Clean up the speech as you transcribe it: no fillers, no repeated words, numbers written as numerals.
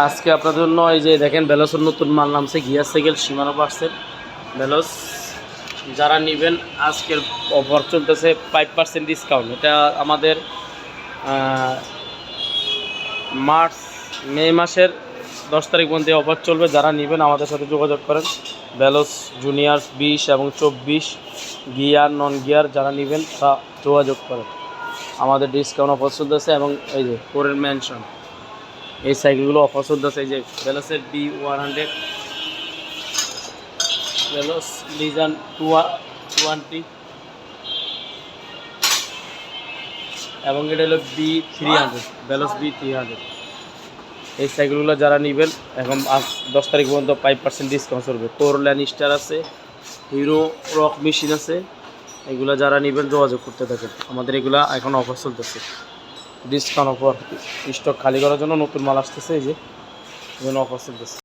আজকে আপনাদের জন্য এই যে দেখেন ভেলোসের নতুন মাল নামছে গিয়ার সাইকেল সীমানো পার্সেল ভেলোস যারা নেবেন আজকের অফার চলতেছে 5% ডিসকাউন্ট। এটা আমাদের মে মাসের 10 তারিখ পর্যন্ত অফার চলবে। যারা নেবেন আমাদের সাথে যোগাযোগ করেন। ভেলোস জুনিয়র 20 এবং 24 গিয়ার নন গিয়ার যারা নেবেন তারা যোগাযোগ করেন। আমাদের ডিসকাউন্ট অফার চলতেছে এবং এই যে কোরের ম্যানশন এই সাইকেলগুলো অফার চলতেছে। এই যে ভেলোসের B100, ভেলোস লিজান 220 এবং এটা হলো B300, ভেলোস B300। এই সাইকেলগুলো যারা নেবেন এখন আজ 10 তারিখ পর্যন্ত 5% ডিসকাউন্ট চলবে। কোরল্যান্ড স্টার আছে, হিরো রক মেশিন আছে, এগুলো যারা নেবেন যোগাযোগ করতে থাকেন। আমাদের এগুলা এখন অফার চলতেছে, ডিসকাউন্ট অফার। স্টক খালি করার জন্য নতুন মাল আসতেছে, এই যে অফার চলতেছে।